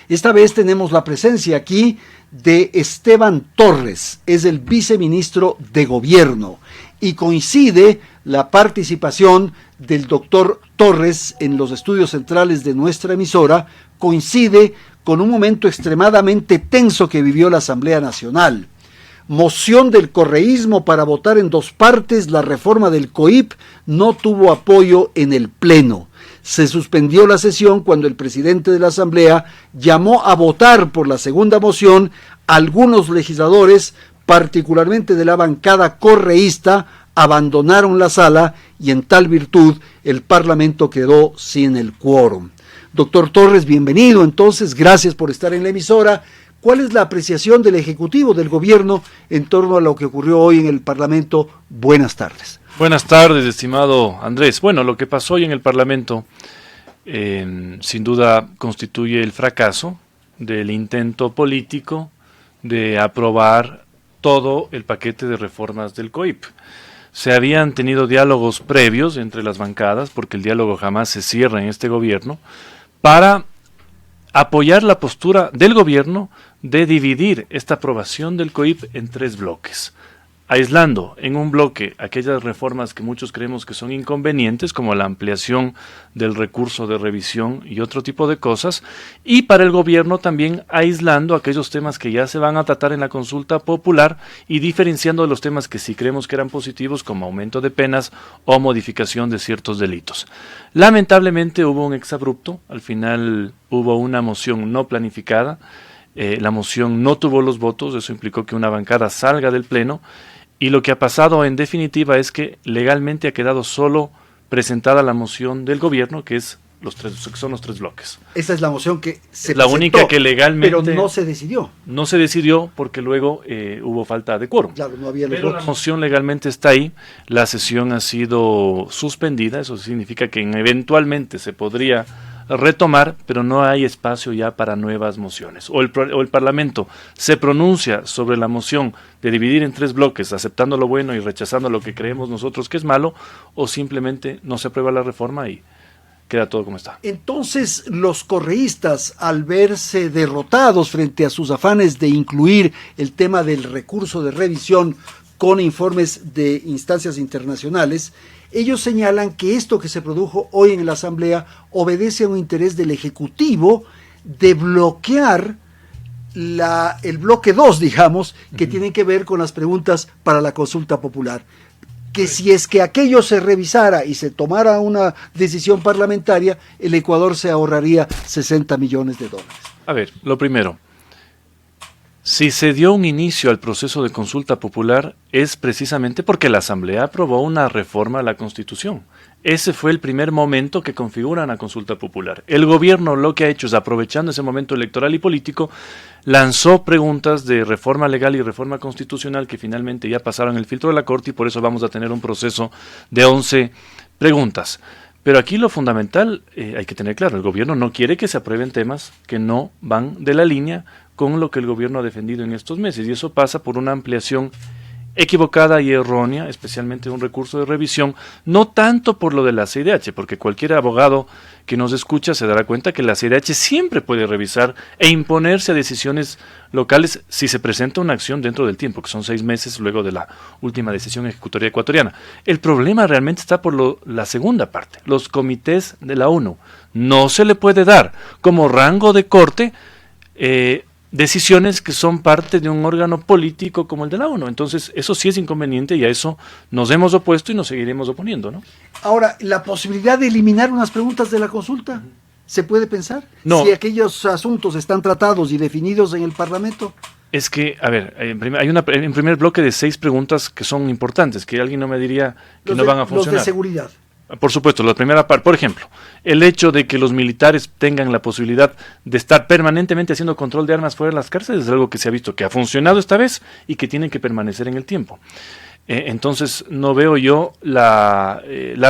Esta vez tenemos la presencia aquí de Esteban Torres, es el viceministro de Gobierno, y coincide la participación del doctor Torres en los estudios centrales de nuestra emisora, coincide con un momento extremadamente tenso que vivió la Asamblea Nacional. Moción del correísmo para votar en dos partes la reforma del COIP no tuvo apoyo en el Pleno. Se suspendió la sesión cuando el presidente de la Asamblea llamó a votar por la segunda moción. Algunos legisladores, particularmente de la bancada correísta, abandonaron la sala y en tal virtud el Parlamento quedó sin el quórum. Doctor Torres, bienvenido entonces, gracias por estar en la emisora. ¿Cuál es la apreciación del Ejecutivo, del Gobierno, en torno a lo que ocurrió hoy en el Parlamento? Buenas tardes. Buenas tardes, estimado Andrés. Bueno, lo que pasó hoy en el Parlamento sin duda constituye el fracaso del intento político de aprobar todo el paquete de reformas del COIP. Se habían tenido diálogos previos entre las bancadas, porque el diálogo jamás se cierra en este gobierno, para apoyar la postura del gobierno de dividir esta aprobación del COIP en 3 bloques, aislando en un bloque aquellas reformas que muchos creemos que son inconvenientes, como la ampliación del recurso de revisión y otro tipo de cosas, y para el gobierno también aislando aquellos temas que ya se van a tratar en la consulta popular y diferenciando de los temas que sí creemos que eran positivos, como aumento de penas o modificación de ciertos delitos. Lamentablemente hubo un exabrupto, al final hubo una moción no planificada, la moción no tuvo los votos, eso implicó que una bancada salga del Pleno, y lo que ha pasado en definitiva es que legalmente ha quedado solo presentada la moción del gobierno, que son los 3 bloques. Esa es la moción que se la presentó, única que legalmente... pero no se decidió. No se decidió porque luego hubo falta de quórum. Claro, no había pero la moción legalmente está ahí, la sesión ha sido suspendida, eso significa que eventualmente se podría retomar, pero no hay espacio ya para nuevas mociones. O el Parlamento se pronuncia sobre la moción de dividir en 3 bloques, aceptando lo bueno y rechazando lo que creemos nosotros que es malo, o simplemente no se aprueba la reforma y queda todo como está. Entonces, los correístas, al verse derrotados frente a sus afanes de incluir el tema del recurso de revisión con informes de instancias internacionales, ellos señalan que esto que se produjo hoy en la Asamblea obedece a un interés del Ejecutivo de bloquear el bloque 2, digamos, que tiene que ver con las preguntas para la consulta popular. Que si es que aquello se revisara y se tomara una decisión parlamentaria, el Ecuador se ahorraría $60 millones. A ver, lo primero, si se dio un inicio al proceso de consulta popular es precisamente porque la Asamblea aprobó una reforma a la Constitución. Ese fue el primer momento que configura una consulta popular. El gobierno lo que ha hecho es, aprovechando ese momento electoral y político, lanzó preguntas de reforma legal y reforma constitucional que finalmente ya pasaron el filtro de la Corte y por eso vamos a tener un proceso de 11 preguntas. Pero aquí lo fundamental, hay que tener claro, el gobierno no quiere que se aprueben temas que no van de la línea con lo que el gobierno ha defendido en estos meses, y eso pasa por una ampliación equivocada y errónea, especialmente un recurso de revisión, no tanto por lo de la CIDH, porque cualquier abogado que nos escucha se dará cuenta que la CIDH siempre puede revisar e imponerse a decisiones locales si se presenta una acción dentro del tiempo, que son 6 meses luego de la última decisión ejecutoria ecuatoriana. El problema realmente está por la segunda parte, los comités de la ONU. No se le puede dar como rango de corte decisiones que son parte de un órgano político como el de la ONU. Entonces, eso sí es inconveniente y a eso nos hemos opuesto y nos seguiremos oponiendo, ¿no? Ahora, ¿la posibilidad de eliminar unas preguntas de la consulta se puede pensar? No. Si aquellos asuntos están tratados y definidos en el Parlamento. Es que, a ver, hay un primer bloque de 6 preguntas que son importantes, que alguien no me diría que no van a funcionar. Los de seguridad. Por supuesto, la primera parte, por ejemplo, el hecho de que los militares tengan la posibilidad de estar permanentemente haciendo control de armas fuera de las cárceles es algo que se ha visto que ha funcionado esta vez y que tienen que permanecer en el tiempo. Entonces, no veo yo la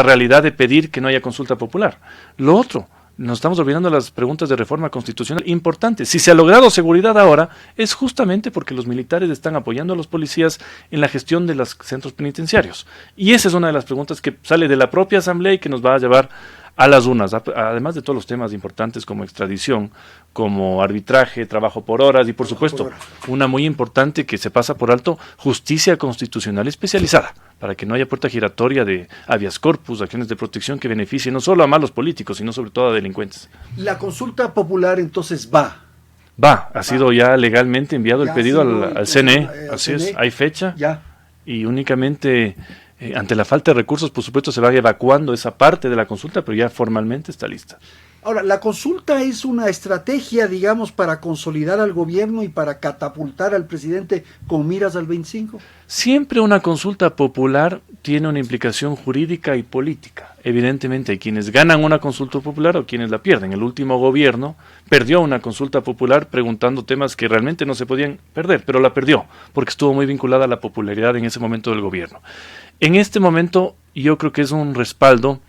realidad de pedir que no haya consulta popular. Lo otro, nos estamos olvidando de las preguntas de reforma constitucional importantes. Si se ha logrado seguridad ahora, es justamente porque los militares están apoyando a los policías en la gestión de los centros penitenciarios. Y esa es una de las preguntas que sale de la propia Asamblea y que nos va a llevar a las urnas, además de todos los temas importantes como extradición, como arbitraje, trabajo por horas y por supuesto una muy importante que se pasa por alto, justicia constitucional especializada, para que no haya puerta giratoria de habeas corpus, acciones de protección que beneficien no solo a malos políticos, sino sobre todo a delincuentes. La consulta popular entonces va. Ha sido ya legalmente enviado el pedido al CNE, así CNE. es, hay fecha Ya. y únicamente ante la falta de recursos, por supuesto, se va evacuando esa parte de la consulta, pero ya formalmente está lista. Ahora, la consulta es una estrategia, digamos, para consolidar al gobierno y para catapultar al presidente con miras al 25. Siempre una consulta popular tiene una implicación jurídica y política. Evidentemente hay quienes ganan una consulta popular o quienes la pierden. El último gobierno perdió una consulta popular preguntando temas que realmente no se podían perder, pero la perdió porque estuvo muy vinculada a la popularidad en ese momento del gobierno. En este momento yo creo que es un respaldo,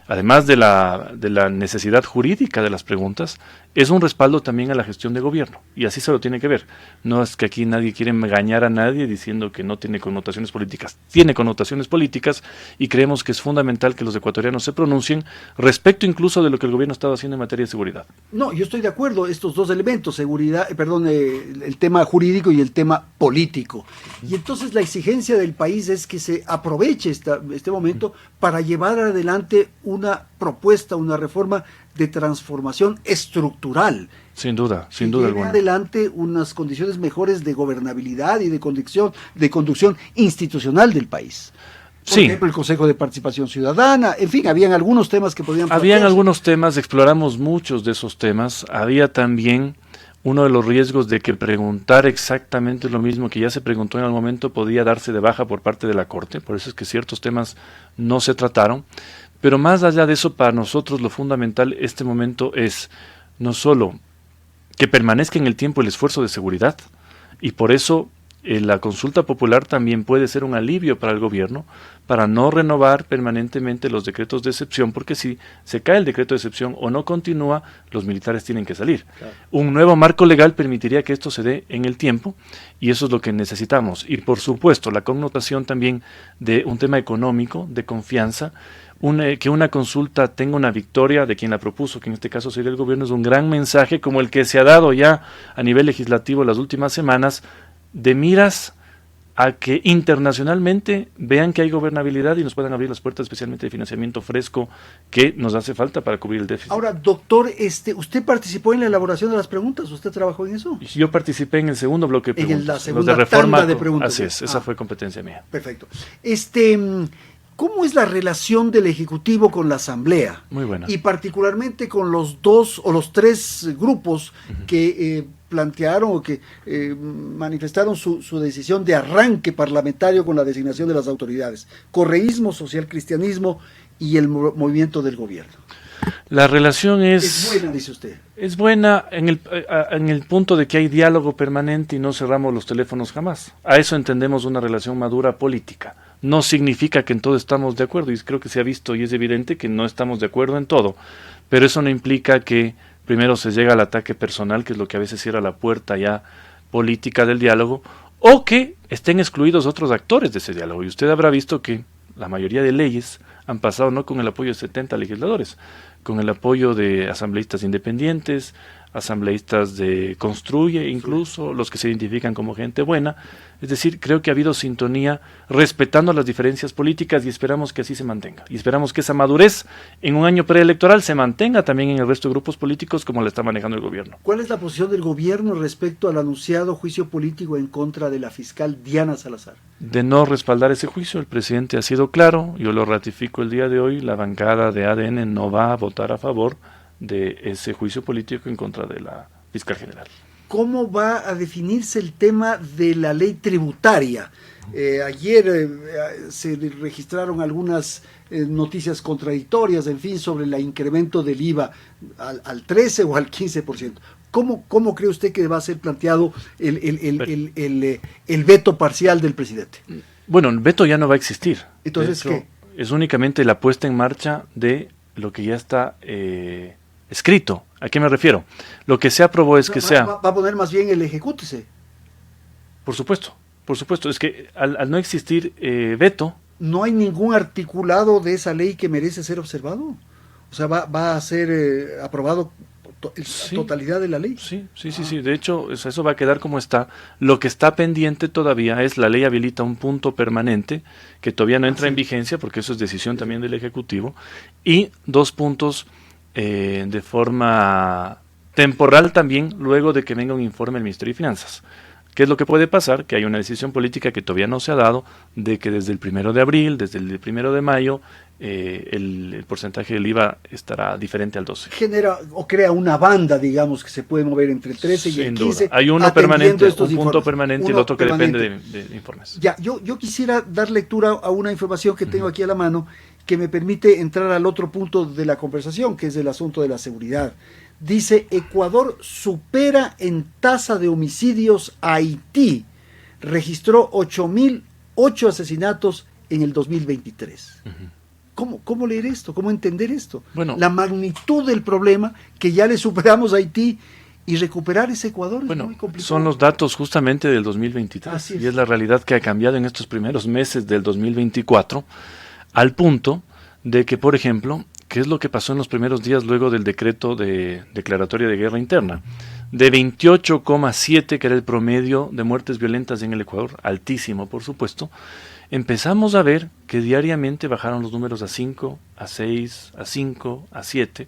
además de la necesidad jurídica de las preguntas, es un respaldo también a la gestión de gobierno, y así se lo tiene que ver. No es que aquí nadie quiere engañar a nadie diciendo que no tiene connotaciones políticas. Tiene connotaciones políticas y creemos que es fundamental que los ecuatorianos se pronuncien respecto incluso de lo que el gobierno estaba haciendo en materia de seguridad. No, yo estoy de acuerdo, estos dos elementos, seguridad, el tema jurídico y el tema político. Y entonces la exigencia del país es que se aproveche este momento para llevar adelante una propuesta, una reforma de transformación estructural. Sin duda lleve alguna. adelante unas condiciones mejores de gobernabilidad y de conducción institucional del país. Por ejemplo, el Consejo de Participación Ciudadana, en fin, habían algunos temas que podían plantearse. Habían algunos temas, exploramos muchos de esos temas. Había también uno de los riesgos de que preguntar exactamente lo mismo que ya se preguntó en algún momento podía darse de baja por parte de la Corte, por eso es que ciertos temas no se trataron. Pero más allá de eso, para nosotros lo fundamental este momento es no solo que permanezca en el tiempo el esfuerzo de seguridad, y por eso la consulta popular también puede ser un alivio para el gobierno, para no renovar permanentemente los decretos de excepción, porque si se cae el decreto de excepción o no continúa, los militares tienen que salir. Claro. Un nuevo marco legal permitiría que esto se dé en el tiempo, y eso es lo que necesitamos. Y por supuesto, la connotación también de un tema económico, de confianza, que una consulta tenga una victoria de quien la propuso, que en este caso sería el gobierno, es un gran mensaje como el que se ha dado ya a nivel legislativo las últimas semanas, de miras a que internacionalmente vean que hay gobernabilidad y nos puedan abrir las puertas, especialmente de financiamiento fresco que nos hace falta para cubrir el déficit. Ahora, doctor, ¿usted participó en la elaboración de las preguntas? ¿Usted trabajó en eso? Yo participé en el segundo bloque de preguntas. En la segunda los de reforma, tanda de preguntas. Así es, esa fue competencia mía. Perfecto. ¿Cómo es la relación del Ejecutivo con la Asamblea? Muy buena. Y particularmente con los dos o los tres grupos que plantearon o que manifestaron su decisión de arranque parlamentario con la designación de las autoridades: correísmo, socialcristianismo y el movimiento del gobierno. La relación es buena, dice usted. Es buena en el punto de que hay diálogo permanente y no cerramos los teléfonos jamás. A eso entendemos una relación madura política. No significa que en todo estamos de acuerdo, y creo que se ha visto y es evidente que no estamos de acuerdo en todo, pero eso no implica que primero se llega al ataque personal, que es lo que a veces cierra la puerta ya política del diálogo, o que estén excluidos otros actores de ese diálogo. Y usted habrá visto que la mayoría de leyes han pasado no con el apoyo de 70 legisladores, con el apoyo de asambleístas independientes, asambleístas de Construye, incluso los que se identifican como gente buena. Es decir, creo que ha habido sintonía respetando las diferencias políticas y esperamos que así se mantenga. Y esperamos que esa madurez en un año preelectoral se mantenga también en el resto de grupos políticos como la está manejando el gobierno. ¿Cuál es la posición del gobierno respecto al anunciado juicio político en contra de la fiscal Diana Salazar? De no respaldar ese juicio, el presidente ha sido claro, yo lo ratifico el día de hoy, la bancada de ADN no va a votar a favor de ese juicio político en contra de la fiscal general. ¿Cómo va a definirse el tema de la ley tributaria? Ayer se registraron algunas noticias contradictorias, en fin, sobre el incremento del IVA al 13 o al 15%. ¿Cómo cree usted que va a ser planteado el veto parcial del presidente? Bueno, el veto ya no va a existir. Entonces, ¿qué? Es únicamente la puesta en marcha de lo que ya está escrito. ¿A qué me refiero? Lo que se aprobó es que sea... Va a poner más bien el ejecútese. Por supuesto. Es que al no existir veto... ¿No hay ningún articulado de esa ley que merece ser observado? O sea, va a ser aprobado Sí. totalidad de la ley. Sí. De hecho, eso va a quedar como está. Lo que está pendiente todavía es la ley habilita un punto permanente que todavía no entra en vigencia porque eso es decisión también del Ejecutivo y 2 puntos de forma temporal también luego de que venga un informe del Ministerio de Finanzas. ¿Qué es lo que puede pasar? Que hay una decisión política que todavía no se ha dado de que desde el 1 de abril, desde el 1 de mayo, el porcentaje del IVA estará diferente al 12. Genera o crea una banda, digamos, que se puede mover entre el 13 y el 15. Sin duda. Hay uno permanente, un punto permanente y el otro que depende de informes. Ya, yo quisiera dar lectura a una información que tengo aquí a la mano que me permite entrar al otro punto de la conversación, que es el asunto de la seguridad. Dice, Ecuador supera en tasa de homicidios a Haití. Registró 8.008 asesinatos en el 2023. ¿Cómo leer esto? ¿Cómo entender esto? Bueno, la magnitud del problema, que ya le superamos a Haití, y recuperar ese Ecuador es muy complicado. Son los datos justamente del 2023. Y es la realidad que ha cambiado en estos primeros meses del 2024, al punto de que, por ejemplo, ¿qué es lo que pasó en los primeros días luego del decreto de declaratoria de guerra interna? De 28,7, que era el promedio de muertes violentas en el Ecuador, altísimo por supuesto, empezamos a ver que diariamente bajaron los números a 5, a 6, a 5, a 7.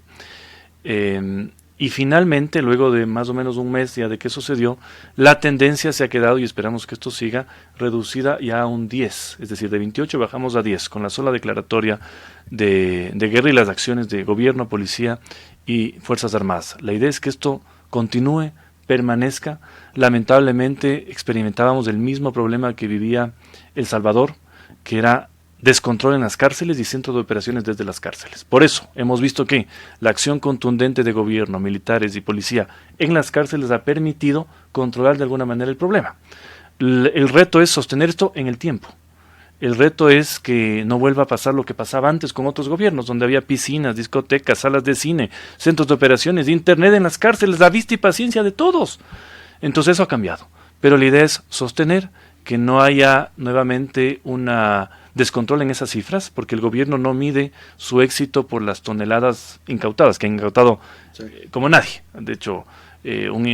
Y finalmente, luego de más o menos un mes ya de que sucedió, la tendencia se ha quedado, y esperamos que esto siga, reducida ya a un 10. Es decir, de 28 bajamos a 10, con la sola declaratoria de guerra y las acciones de gobierno, policía y Fuerzas Armadas. La idea es que esto continúe, permanezca. Lamentablemente experimentábamos el mismo problema que vivía El Salvador, que era descontrol en las cárceles y centros de operaciones desde las cárceles. Por eso hemos visto que la acción contundente de gobierno, militares y policía en las cárceles ha permitido controlar de alguna manera el problema. El reto es sostener esto en el tiempo. El reto es que no vuelva a pasar lo que pasaba antes con otros gobiernos, donde había piscinas, discotecas, salas de cine, centros de operaciones, internet en las cárceles, la vista y paciencia de todos. Entonces eso ha cambiado. Pero la idea es sostener que no haya nuevamente una descontrol en esas cifras, porque el gobierno no mide su éxito por las toneladas incautadas, que han incautado como nadie. De hecho,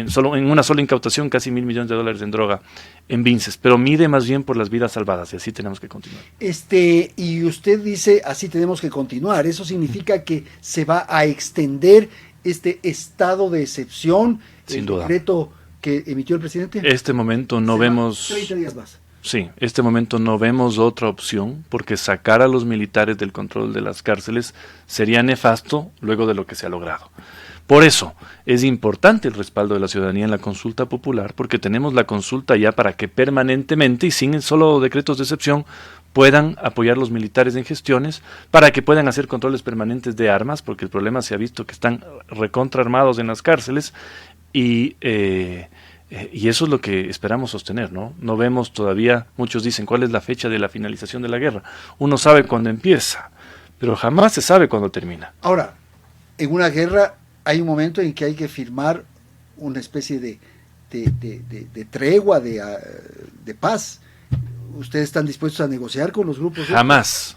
solo en una sola incautación casi $1.000 millones en droga en Vinces, pero mide más bien por las vidas salvadas, y así tenemos que continuar. Y usted dice, así tenemos que continuar. ¿Eso significa que se va a extender este estado de excepción, Sin duda, decreto que emitió el presidente? Este momento no vemos 30 días más. Sí, este momento no vemos otra opción, porque sacar a los militares del control de las cárceles sería nefasto luego de lo que se ha logrado. Por eso es importante el respaldo de la ciudadanía en la consulta popular, porque tenemos la consulta ya para que permanentemente y sin solo decretos de excepción puedan apoyar los militares en gestiones, para que puedan hacer controles permanentes de armas, porque el problema se ha visto que están recontraarmados en las cárceles y eso es lo que esperamos sostener, ¿no? No vemos todavía, muchos dicen, ¿cuál es la fecha de la finalización de la guerra? Uno sabe cuándo empieza, pero jamás se sabe cuándo termina. Ahora, en una guerra hay un momento en que hay que firmar una especie de tregua, de paz. ¿Ustedes están dispuestos a negociar con los grupos? Jamás.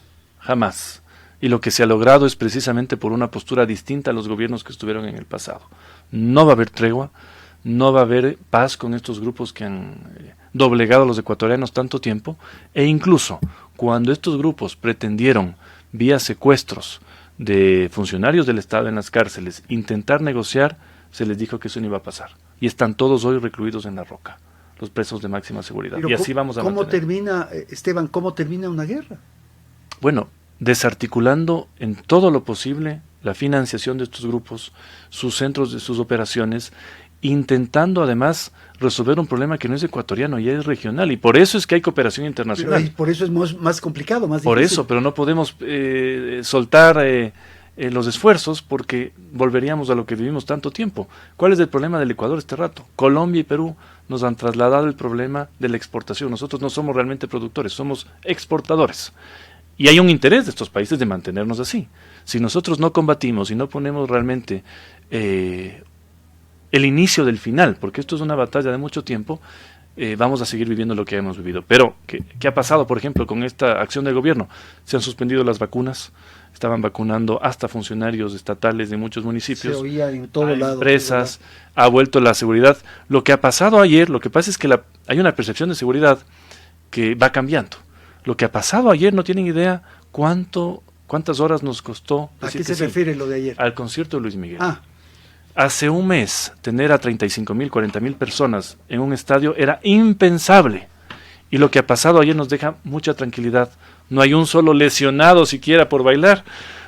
Y lo que se ha logrado es precisamente por una postura distinta a los gobiernos que estuvieron en el pasado. No va a haber tregua. No va a haber paz con estos grupos que han doblegado a los ecuatorianos tanto tiempo, e incluso cuando estos grupos pretendieron, vía secuestros de funcionarios del Estado en las cárceles, intentar negociar, se les dijo que eso no iba a pasar. Y están todos hoy recluidos en la roca, los presos de máxima seguridad. Pero y así vamos a ¿cómo mantener. termina, Esteban, cómo termina una guerra? Bueno, desarticulando en todo lo posible la financiación de estos grupos, sus centros de sus operaciones, intentando además resolver un problema que no es ecuatoriano, ya es regional, y por eso es que hay cooperación internacional. Pero por eso es más complicado, más difícil. Por eso, pero no podemos soltar los esfuerzos, porque volveríamos a lo que vivimos tanto tiempo. ¿Cuál es el problema del Ecuador este rato? Colombia y Perú nos han trasladado el problema de la exportación. Nosotros no somos realmente productores, somos exportadores. Y hay un interés de estos países de mantenernos así. Si nosotros no combatimos y no ponemos realmente el inicio del final, porque esto es una batalla de mucho tiempo, vamos a seguir viviendo lo que hemos vivido. Pero, ¿qué ha pasado, por ejemplo, con esta acción del gobierno? Se han suspendido las vacunas, estaban vacunando hasta funcionarios estatales de muchos municipios, se oía en todo lado, empresas, ha vuelto la seguridad. Lo que ha pasado ayer, lo que pasa es que hay una percepción de seguridad que va cambiando. Lo que ha pasado ayer no tienen idea cuántas horas nos costó. ¿A qué se refiere lo de ayer? Al concierto de Luis Miguel. Hace un mes, tener a 35,000, 40,000 personas en un estadio era impensable. Y lo que ha pasado ayer nos deja mucha tranquilidad. No hay un solo lesionado siquiera por bailar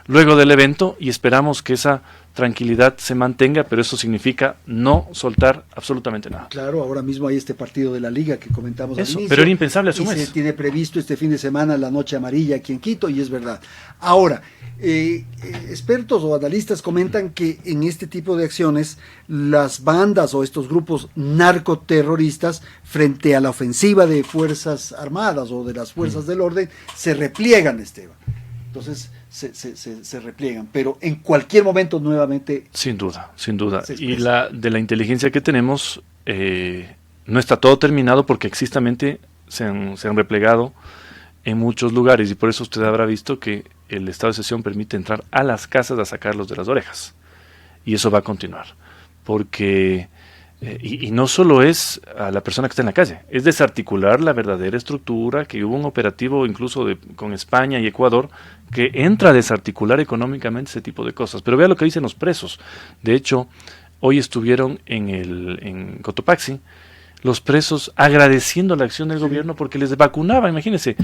luego del evento y esperamos que esa tranquilidad se mantenga, pero eso significa no soltar absolutamente nada. Claro, ahora mismo hay este partido de la Liga que comentamos al inicio. Pero era impensable hace un mes. Se tiene previsto este fin de semana la Noche Amarilla aquí en Quito y es verdad. Ahora, expertos o analistas comentan que en este tipo de acciones las bandas o estos grupos narcoterroristas frente a la ofensiva de Fuerzas Armadas o de las Fuerzas del Orden se repliegan, Esteban. Entonces se repliegan, pero en cualquier momento nuevamente... Sin duda. Y de la inteligencia que tenemos, no está todo terminado porque existamente se han replegado en muchos lugares y por eso usted habrá visto que el estado de excepción permite entrar a las casas a sacarlos de las orejas. Y eso va a continuar, porque... y no solo es a la persona que está en la calle, es desarticular la verdadera estructura, que hubo un operativo incluso con España y Ecuador que entra a desarticular económicamente ese tipo de cosas. Pero vea lo que dicen los presos. De hecho, hoy estuvieron en Cotopaxi los presos agradeciendo la acción del gobierno porque les vacunaba. Imagínense,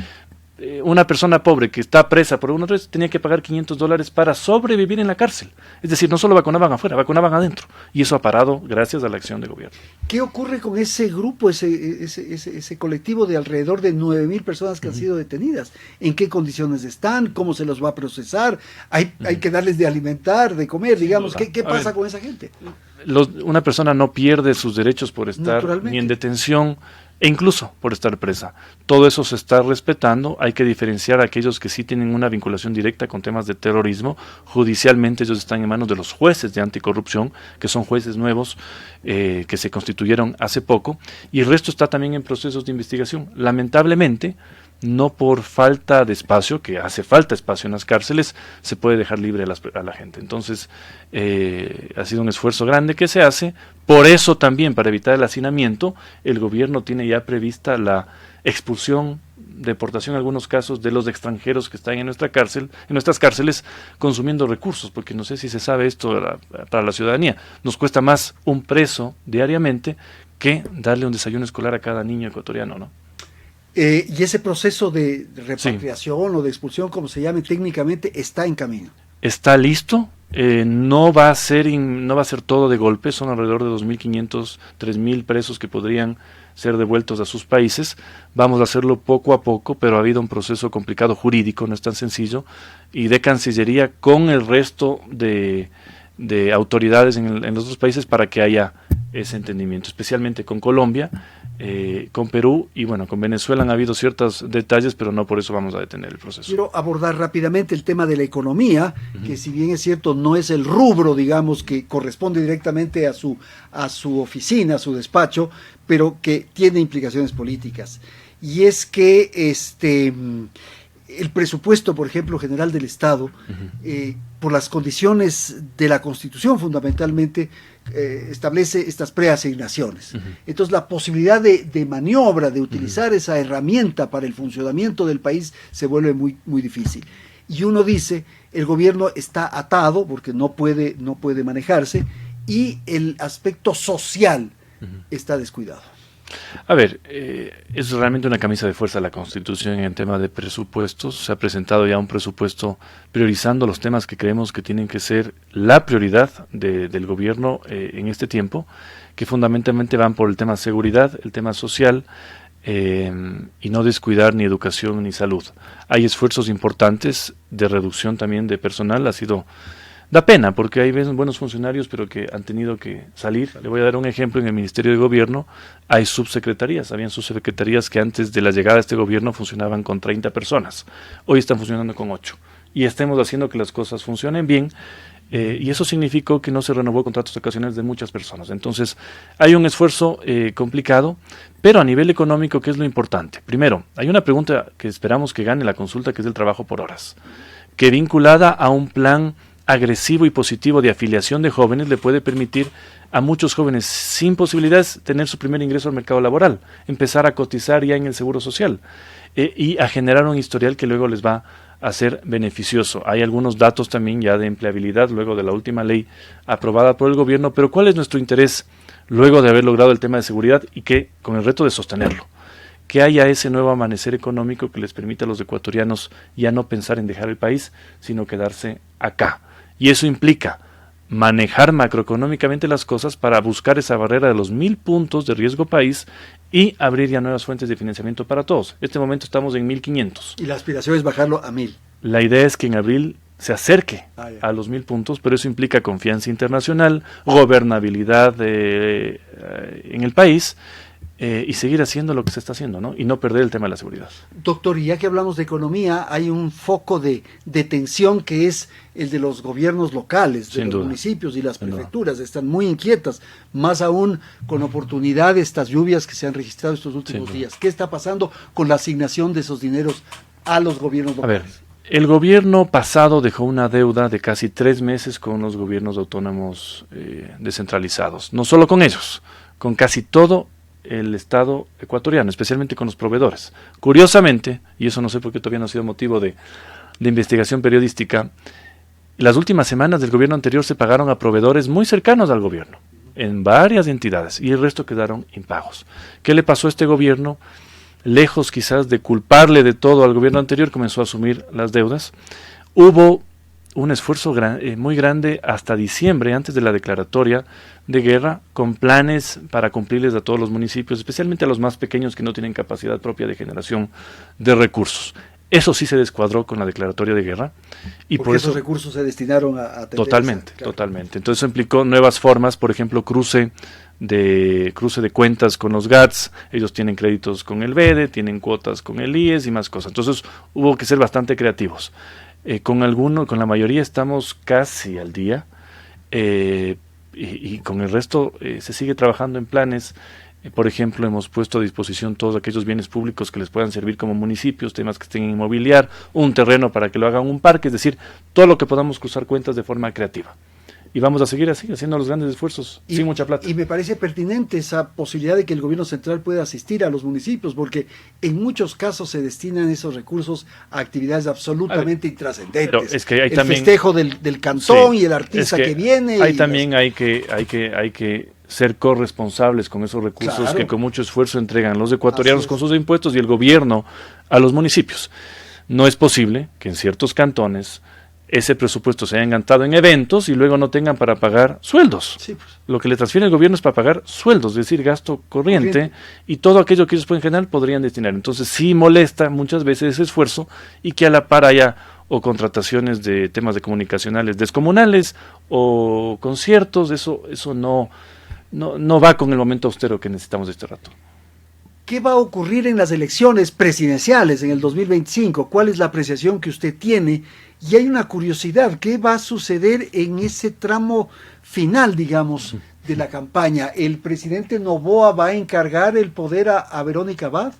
una persona pobre que está presa por una vez tenía que pagar $500 para sobrevivir en la cárcel. Es decir, no solo vacunaban afuera, vacunaban adentro. Y eso ha parado gracias a la acción de gobierno. ¿Qué ocurre con ese grupo, ese colectivo de alrededor de 9,000 personas que han sido detenidas? ¿En qué condiciones están? ¿Cómo se los va a procesar? ¿Hay que darles de alimentar, de comer? Digamos, ¿qué pasa con esa gente? Una persona no pierde sus derechos por estar ni en detención, e incluso por estar presa. Todo eso se está respetando. Hay que diferenciar a aquellos que sí tienen una vinculación directa con temas de terrorismo. Judicialmente ellos están en manos de los jueces de anticorrupción, que son jueces nuevos que se constituyeron hace poco, y el resto está también en procesos de investigación. Lamentablemente, no por falta de espacio, que hace falta espacio en las cárceles, se puede dejar libre a la gente. Entonces, ha sido un esfuerzo grande que se hace. Por eso también, para evitar el hacinamiento, el gobierno tiene ya prevista la expulsión, deportación en algunos casos de los extranjeros que están en nuestras cárceles consumiendo recursos, porque no sé si se sabe esto para la ciudadanía. Nos cuesta más un preso diariamente que darle un desayuno escolar a cada niño ecuatoriano, ¿no? Y ese proceso de repatriación o de expulsión, como se llame técnicamente, está en camino. Está listo. No va a ser todo de golpe. Son alrededor de 2.500, 3.000 presos que podrían ser devueltos a sus países. Vamos a hacerlo poco a poco, pero ha habido un proceso complicado jurídico, no es tan sencillo, y de Cancillería con el resto de autoridades en los otros países para que haya ese entendimiento, especialmente con Colombia, con Perú y bueno, con Venezuela han habido ciertos detalles, pero no por eso vamos a detener el proceso. Quiero abordar rápidamente el tema de la economía, que si bien es cierto no es el rubro, digamos, que corresponde directamente a su oficina, a su despacho, pero que tiene implicaciones políticas. Y es que el presupuesto, por ejemplo, general del Estado, por las condiciones de la Constitución fundamentalmente, establece estas preasignaciones. Entonces la posibilidad de maniobra, de utilizar esa herramienta para el funcionamiento del país se vuelve muy, muy difícil. Y uno dice, el gobierno está atado porque no puede manejarse y el aspecto social está descuidado. A ver, es realmente una camisa de fuerza la Constitución en tema de presupuestos. Se ha presentado ya un presupuesto priorizando los temas que creemos que tienen que ser la prioridad del gobierno en este tiempo, que fundamentalmente van por el tema seguridad, el tema social, y no descuidar ni educación ni salud. Hay esfuerzos importantes de reducción también de personal. Da pena porque hay buenos funcionarios pero que han tenido que salir. Le voy a dar un ejemplo. En el Ministerio de Gobierno hay subsecretarías. Habían subsecretarías que antes de la llegada de este gobierno funcionaban con 30 personas. Hoy están funcionando con 8. Y estemos haciendo que las cosas funcionen bien. Y eso significó que no se renovó contratos ocasionales de muchas personas. Entonces hay un esfuerzo complicado, Pero a nivel económico, ¿qué es lo importante? Primero, hay una pregunta que esperamos que gane la consulta, que es el trabajo por horas, que vinculada a un plan agresivo y positivo de afiliación de jóvenes le puede permitir a muchos jóvenes sin posibilidades tener su primer ingreso al mercado laboral, empezar a cotizar ya en el seguro social y a generar un historial que luego les va a ser beneficioso. Hay algunos datos también ya de empleabilidad luego de la última ley aprobada por el gobierno, pero ¿cuál es nuestro interés luego de haber logrado el tema de seguridad y que con el reto de sostenerlo? Que haya ese nuevo amanecer económico que les permita a los ecuatorianos ya no pensar en dejar el país, sino quedarse acá. Y eso implica manejar macroeconómicamente las cosas para buscar esa barrera de los 1.000 puntos de riesgo país y abrir ya nuevas fuentes de financiamiento para todos. En este momento estamos en 1.500. Y la aspiración es bajarlo a 1.000. La idea es que en abril se acerque a los 1.000 puntos, pero eso implica confianza internacional, gobernabilidad en el país, y seguir haciendo lo que se está haciendo, ¿no? Y no perder el tema de la seguridad. Doctor, y ya que hablamos de economía, hay un foco de tensión que es el de los gobiernos locales, de los municipios y las prefecturas. Están muy inquietas, más aún con oportunidad de estas lluvias que se han registrado estos últimos días. ¿Qué está pasando con la asignación de esos dineros a los gobiernos locales? A ver, el gobierno pasado dejó una deuda de casi 3 meses con los gobiernos autónomos descentralizados. No solo con ellos, con casi todo el Estado ecuatoriano, especialmente con los proveedores. Curiosamente, y eso no sé por qué todavía no ha sido motivo de investigación periodística, las últimas semanas del gobierno anterior se pagaron a proveedores muy cercanos al gobierno, en varias entidades, y el resto quedaron impagos. ¿Qué le pasó a este gobierno? Lejos quizás de culparle de todo al gobierno anterior, comenzó a asumir las deudas. Hubo un esfuerzo muy grande hasta diciembre, antes de la declaratoria de guerra, con planes para cumplirles a todos los municipios, especialmente a los más pequeños que no tienen capacidad propia de generación de recursos. Eso sí se descuadró con la declaratoria de guerra. Y porque esos recursos se destinaron a totalmente, claro. Totalmente. Entonces eso implicó nuevas formas, por ejemplo, cruce de cuentas con los GATS, ellos tienen créditos con el BEDE, tienen cuotas con el IES y más cosas. Entonces hubo que ser bastante creativos. Con la mayoría estamos casi al día, y con el resto se sigue trabajando en planes. Por ejemplo, hemos puesto a disposición todos aquellos bienes públicos que les puedan servir como municipios, temas que estén en inmobiliar, un terreno para que lo hagan un parque, es decir, todo lo que podamos cruzar cuentas de forma creativa. Y vamos a seguir así, haciendo los grandes esfuerzos, sin mucha plata. Y me parece pertinente esa posibilidad de que el gobierno central pueda asistir a los municipios, porque en muchos casos se destinan esos recursos a actividades absolutamente intrascendentes. Es que hay el también festejo del cantón, sí, y el artista que viene. Hay que ser corresponsables con esos recursos, claro, que con mucho esfuerzo entregan los ecuatorianos con sus impuestos y el gobierno a los municipios. No es posible que en ciertos cantones ese presupuesto se haya engantado en eventos y luego no tengan para pagar sueldos. Sí, pues. Lo que le transfiere el gobierno es para pagar sueldos, es decir, gasto corriente, y todo aquello que ellos pueden generar podrían destinar. Entonces sí molesta muchas veces ese esfuerzo, y que a la par haya o contrataciones de temas de comunicacionales descomunales o conciertos. Eso no va con el momento austero que necesitamos de este rato. ¿Qué va a ocurrir en las elecciones presidenciales en el 2025? ¿Cuál es la apreciación que usted tiene? Y hay una curiosidad, ¿qué va a suceder en ese tramo final, digamos, de la campaña? ¿El presidente Noboa va a encargar el poder a Verónica Abad?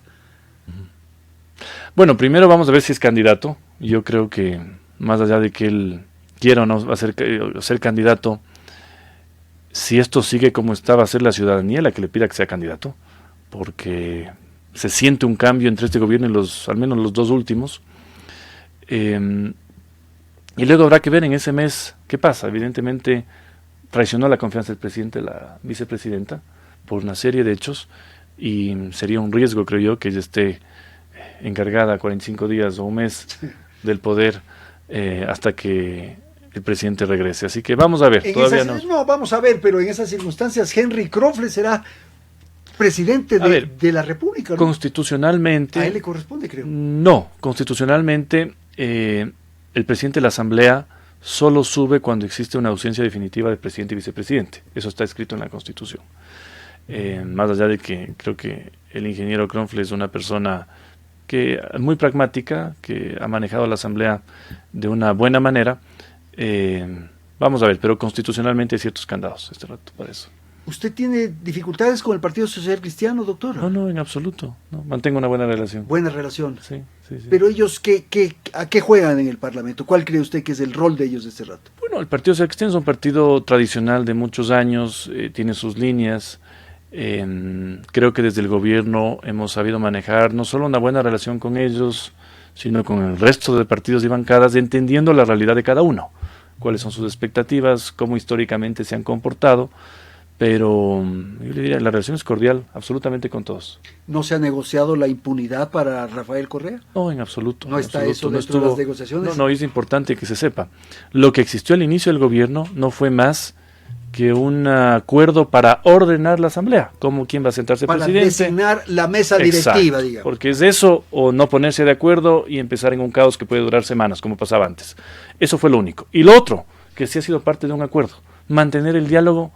Bueno, primero vamos a ver si es candidato. Yo creo que más allá de que él quiera o no va a ser candidato, si esto sigue como está, va a ser la ciudadanía la que le pida que sea candidato, porque se siente un cambio entre este gobierno y al menos los dos últimos. Y luego habrá que ver en ese mes qué pasa. Evidentemente traicionó la confianza del presidente, la vicepresidenta, por una serie de hechos, y sería un riesgo, creo yo, que ella esté encargada 45 días o un mes del poder hasta que el presidente regrese. Así que vamos a ver. No, vamos a ver, pero en esas circunstancias Henry Krofle será presidente de la República, ¿no? Constitucionalmente... A él le corresponde, creo. No, constitucionalmente el presidente de la Asamblea solo sube cuando existe una ausencia definitiva del presidente y vicepresidente. Eso está escrito en la Constitución. Más allá de que creo que el ingeniero Krofle es una persona muy pragmática, que ha manejado la Asamblea de una buena manera. Vamos a ver, pero constitucionalmente hay ciertos candados este rato para eso. ¿Usted tiene dificultades con el Partido Social Cristiano, doctor? No, en absoluto. No, mantengo una buena relación. Buena relación. Sí. Pero ellos, ¿a qué juegan en el Parlamento? ¿Cuál cree usted que es el rol de ellos de este rato? Bueno, el Partido Social Cristiano es un partido tradicional de muchos años, tiene sus líneas. Creo que desde el gobierno hemos sabido manejar no solo una buena relación con ellos, sino con el resto de partidos y bancadas, entendiendo la realidad de cada uno, cuáles son sus expectativas, cómo históricamente se han comportado. Pero yo le diría, la relación es cordial, absolutamente con todos. ¿No se ha negociado la impunidad para Rafael Correa? No, en absoluto. ¿No está eso dentro de las negociaciones? No, es importante que se sepa. Lo que existió al inicio del gobierno no fue más que un acuerdo para ordenar la asamblea, como quién va a sentarse para presidente. Para designar la mesa directiva, exacto, digamos. Porque es eso o no ponerse de acuerdo y empezar en un caos que puede durar semanas, como pasaba antes. Eso fue lo único. Y lo otro, que sí ha sido parte de un acuerdo, mantener el diálogo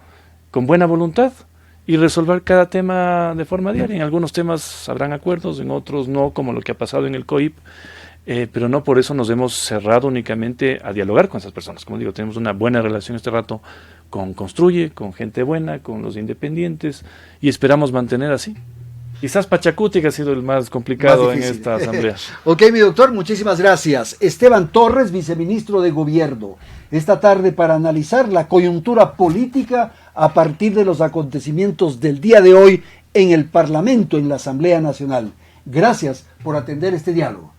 con buena voluntad y resolver cada tema de forma diaria. En algunos temas habrán acuerdos, en otros no, como lo que ha pasado en el COIP, pero no por eso nos hemos cerrado únicamente a dialogar con esas personas. Como digo, tenemos una buena relación este rato con Construye, con gente buena, con los independientes, y esperamos mantener así. Quizás Pachacuti, que ha sido el más complicado en esta asamblea. Ok, mi doctor, muchísimas gracias. Esteban Torres, viceministro de Gobierno, esta tarde para analizar la coyuntura política a partir de los acontecimientos del día de hoy en el Parlamento, en la Asamblea Nacional. Gracias por atender este diálogo.